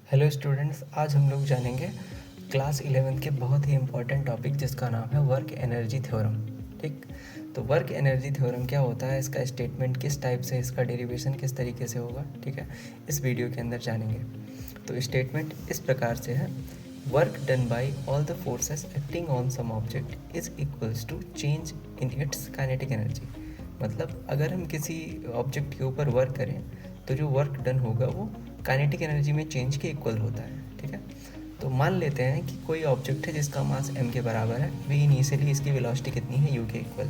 Hello students, आज हम लोग जानेंगे क्लास 11th के बहुत ही इम्पॉर्टेंट टॉपिक जिसका नाम है वर्क एनर्जी थ्योरम। ठीक, तो वर्क एनर्जी थ्योरम क्या होता है, इसका स्टेटमेंट किस टाइप से, इसका डेरिवेशन किस तरीके से होगा, ठीक है, इस वीडियो के अंदर जानेंगे। तो स्टेटमेंट इस प्रकार से है, work done by all the forces acting on some object is equals to change in its kinetic energy. मतलब अगर हम किसी ऑब्जेक्ट के ऊपर वर्क करें तो जो वर्क डन होगा वो काइनेटिक एनर्जी में चेंज के इक्वल होता है। ठीक है, तो मान लेते हैं कि कोई ऑब्जेक्ट है जिसका मास m के बराबर है, वी इनिशियली इसकी वेलोसिटी कितनी है, u के इक्वल,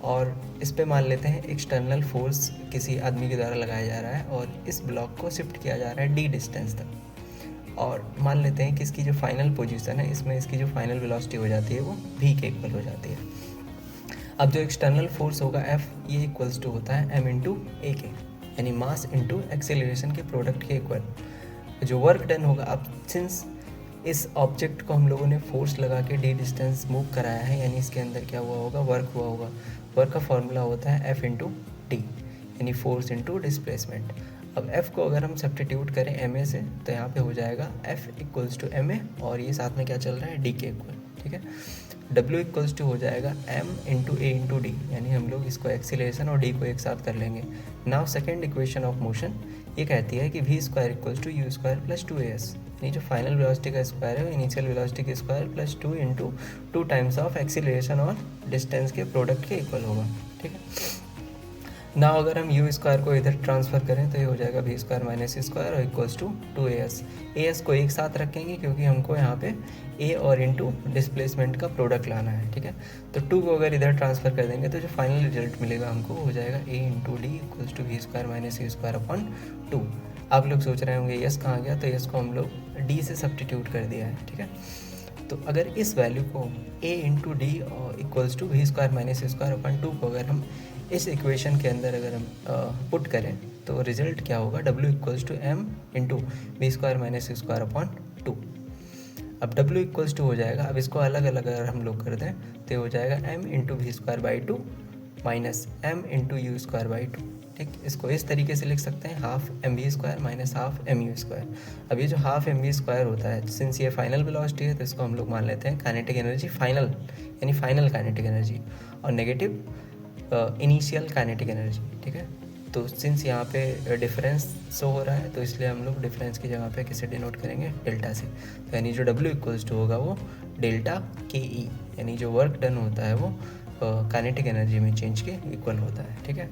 और इस पे मान लेते हैं एक्सटर्नल फोर्स किसी आदमी के द्वारा लगाया जा रहा है और इस ब्लॉक को शिफ्ट किया जा रहा है d डिस्टेंस तक, और मान लेते हैं कि इसकी जो फाइनल पोजीशन है इसमें इसकी जो फाइनल वेलोसिटी हो जाती है वो v के इक्वल हो जाती है। अब जो एक्सटर्नल फोर्स होगा F, ये इक्वल्स टू होता है m इंटू ए के, यानी मास इंटू एक्सेलरेशन के प्रोडक्ट के इक्वल। जो वर्क डन होगा, अब सिंस इस ऑब्जेक्ट को हम लोगों ने फोर्स लगा के डी डिस्टेंस मूव कराया है, यानी इसके अंदर क्या हुआ होगा, वर्क हुआ होगा। वर्क का फॉर्मूला होता है F इंटू डी, यानी फोर्स इंटू डिस्प्लेसमेंट। अब F को अगर हम सब्स्टिट्यूट करें ma से तो यहाँ पे हो जाएगा F इक्वल्स टू ma, और ये साथ में क्या चल रहा है, d के इक्वल। ठीक है, W इक्वल्स टू हो जाएगा m इंटू ए इंटू डी, यानी हम लोग इसको एक्सीलरेशन और d को एक साथ कर लेंगे। Now second equation of motion ये कहती है कि v square equals to u square plus 2as, यानी जो फाइनल वेलोसिटी का स्क्वायर है वो इनिशियल वेलोसिटी के square plus 2 into 2 times of acceleration और डिस्टेंस के प्रोडक्ट के इक्वल होगा। ठीक है, ना अगर हम यू स्क्वायर को इधर ट्रांसफ़र करें तो ये हो जाएगा v square minus c square और इक्वल्स टू 2as। as को एक साथ रखेंगे क्योंकि हमको यहाँ पे a और इंटू डिस्प्लेसमेंट का प्रोडक्ट लाना है। ठीक है, तो 2 को अगर इधर ट्रांसफ़र कर देंगे तो जो फाइनल रिजल्ट मिलेगा हमको हो जाएगा a into d equals to v square minus c square upon 2। आप लोग सोच रहे होंगे यस कहाँ गया, तो यस को हम लोग d से सब्स्टिट्यूट कर दिया है। ठीक है, तो अगर इस वैल्यू को a into d equals to v square minus c square upon 2 को अगर हम इस इक्वेशन के अंदर अगर हम पुट करें तो रिजल्ट क्या होगा, W equals to m into v square minus c square upon 2। अब W इक्वल्स टू हो जाएगा, अब इसको अलग अलग अगर हम लोग कर दें तो हो जाएगा m into v square by 2 minus m into u square by 2। ठीक, इसको इस तरीके से लिख सकते हैं, half m v square minus half m u square. अब ये जो हाफ एम वी स्क्वायर होता है, सिंस ये फाइनल वेलोसिटी है तो इसको हम लोग मान लेते हैं काइनेटिक एनर्जी फाइनल, यानी फाइनल काइनेटिक एनर्जी, और नेगेटिव इनिशियल काइनेटिक एनर्जी। ठीक है, तो सिंस यहाँ पे डिफरेंस शो हो रहा है तो इसलिए हम लोग डिफरेंस की जगह पे किसे डिनोट करेंगे, डेल्टा से। तो यानी जो W इक्वल्स टू होगा वो डेल्टा के ई, यानी जो वर्क डन होता है वो काइनेटिक एनर्जी में चेंज के इक्वल होता है। ठीक है,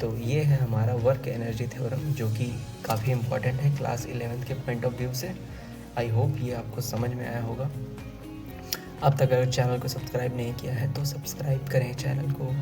तो ये है हमारा वर्क एनर्जी थ्योरम जो कि काफ़ी इंपॉर्टेंट है क्लास 11th के पॉइंट ऑफ व्यू से। आई होप ये आपको समझ में आया होगा। अब तक अगर चैनल को सब्सक्राइब नहीं किया है तो सब्सक्राइब करें चैनल को।